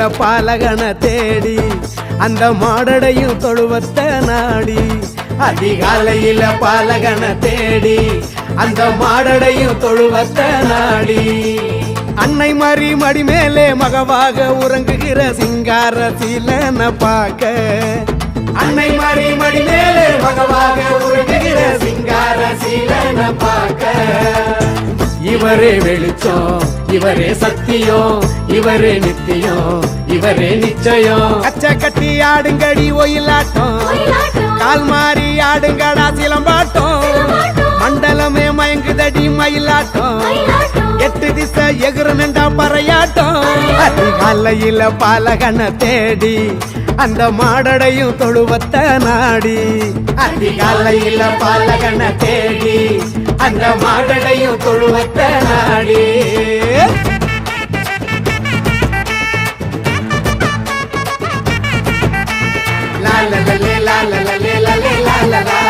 காலையில பாலகன தேடி அந்த மாடடையும் தொழுவத்த நாடி. அதிகாலையில பாலகன தேடி அந்த மாடடையும் தொழுவத்த நாடி. அன்னை மாறி மடி மேலே மகவாக உறங்குகிற சிங்கார சீலன பாக்க. அன்னை மாறி மடி மேலே மகவாக உறங்குகிற சிங்கார சீலன பாக்க. இவரே வெளிச்சம், இவரே சத்தியம், இவரே நித்தியம், இவரே நிச்சயம். அச்ச கட்டி ஆடுங்கடி ஒயிலாட்டம், கால் மாறி ஆடுங்கடா சிலம்பாட்டம். மண்டலமே மயங்குதடி மயிலாட்டம், எட்டு திசை எகுறனண்டா பறையாட்டம். அதிகாலையில பாலகன தேடி அந்த மாடடையும் தொழுவத்த நாடி. அதிகாலையில பாலகன தேடி அந்த மாடடையும் தொழுவத்த நாடி. லாலலலே லாலலலே லாலே லாலலா,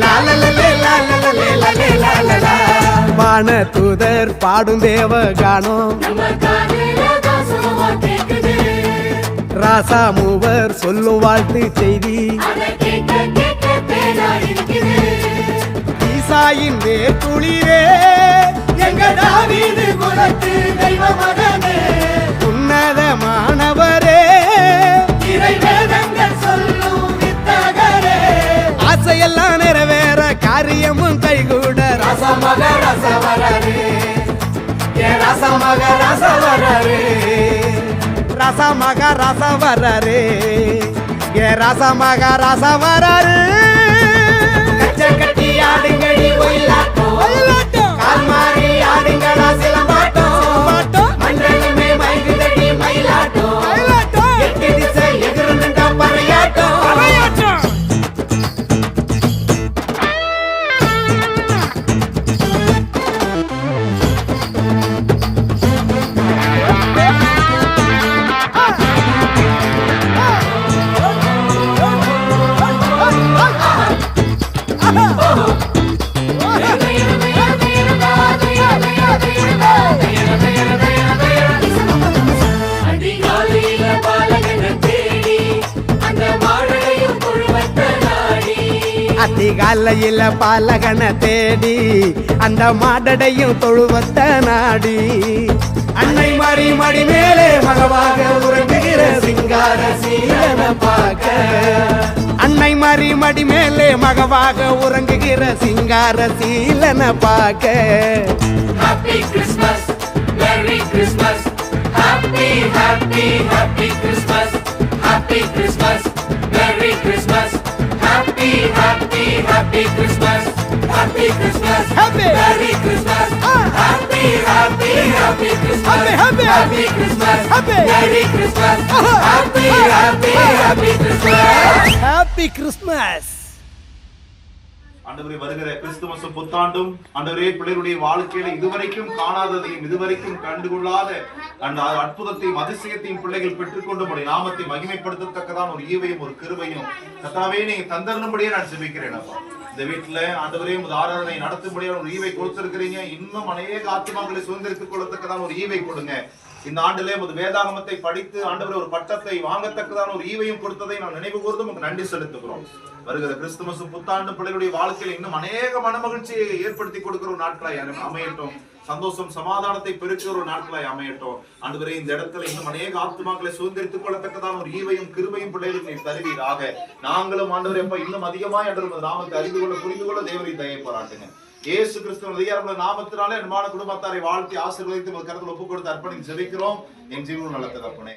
லாலலலே லாலலலே லாலே லாலலா. வான தூதர் பாடும் தேவ கானம், ராசா மூவர் சொல்லும் வாழ்த்து செய்தி. ஈசாயின் வேர்த்துளிரே எங்க தாவீது குலத்து தெய்வ மகனே, உன்னதமானவரே இறைவேதங்கள் சொல்லும் வித்தகரே. ஆசையெல்லாம் நிறைவேற காரியமும் கைகூட ரசமக ரசவரரே, ரசமக ரசவரரே, ரசமக ரசவரரே, ரசமக ரசவரரே. கச்ச கட்டி ஆடுங்கடி ஒயிலாட்டம், கால் மாறி ஆடுங்கடா சிலம்பாட்டம். மண்டலமே மயங்குதடி மயிலாட்டம், எட்டு திசை எதிர்ந்தா பறையாட்டம். அதிகாலையில பாலகன தேடி அந்த மாடடையும் தொழுவத்த நாடி. அன்னை மாறி மடி மேலே மகவாக உறங்குகிற சிங்கார சீலன பாக்க. அன்னை மாறி மடி மேலே மகவாக உறங்குகிற சிங்கார சீலன பாக்க. Happy Christmas, Merry Christmas, Happy Happy Happy Christmas, Happy Christmas, Merry Christmas, Happy Happy Happy Christmas, Happy Christmas, Happy Merry Christmas, Happy Happy Happy Christmas, Happy Happy Christmas, Happy Merry Christmas, Happy Happy Happy Christmas. Happy Christmas. ஆண்டவரே, வருகிற கிறிஸ்துமஸும் புத்தாண்டும் ஆண்டவரே பிள்ளைகளுடைய வாழ்க்கையில இதுவரைக்கும் காணாததையும் இதுவரைக்கும் கண்டுகொள்ளாத அந்த அற்புதத்தையும் அதிசயத்தையும் பிள்ளைகள் பெற்றுக்கொண்டு உடைய நாமத்தை மகிமைப்படுத்தத்தக்கதான் ஒரு ஈவையும் ஒரு கிருபையும் கர்த்தாவே நீங்க தந்தரும்படியே நான் ஜெபிக்கிறேன். அப்பா, இந்த வீட்டுல ஆண்டவரே உமது ஆராதனை நடத்தும்படியான ஒரு ஈவை கொடுத்திருக்கிறீங்க. இன்னும் அநேக ஆத்துமாக்களை சுதந்திரித்துக் கொள்ளத்தக்கதான் ஒரு ஈவை கொடுங்க. இந்த ஆண்டிலே உமது வேதாகமத்தை படித்து ஆண்டவரே ஒரு பட்டத்தை வாங்கத்தக்கதான ஒரு ஈவையும் கொடுத்ததை நான் நினைவு கூர்ந்து உங்களுக்கு நன்றி செலுத்துகிறோம். வருகிற கிறிஸ்துமஸும் புத்தாண்டு பிள்ளைகளுடைய வாழ்க்கையில் இன்னும் அநேக மனமகிழ்ச்சியை ஏற்படுத்தி கொடுக்கிற ஒரு நாட்களாய் அமையட்டும். சந்தோஷம் சமாதானத்தை பெருக்கிற ஒரு நாட்களாய் அமையட்டும். ஆண்டவரே, இந்த இடத்துல இன்னும் அநேக ஆத்துமாக்களை சுதந்திரித்துக் கொள்ளத்தக்கதான் ஒரு ஈவையும் கிருபையும் பிள்ளைகளுக்கு நீ தருவீராக. நாங்களும் ஆண்டவரே இன்னும் அதிகமாய் ஆண்டவர் நாமத்தை அறிந்து கொள்ள புரிந்து கொள்ள தேவனை தயை பாராட்டுங்க. இயேசு கிறிஸ்துவின் அதிகாரமுள்ள நாமத்தினாலே என் குடும்பத்தாரை வாழ்த்தி ஆசீர்வதித்து கருத்தில் ஒப்புக் கொடுத்து அர்ப்பணித்து ஜெபிக்கிறோம். என் ஜீவனும் நல்ல தகப்பனே.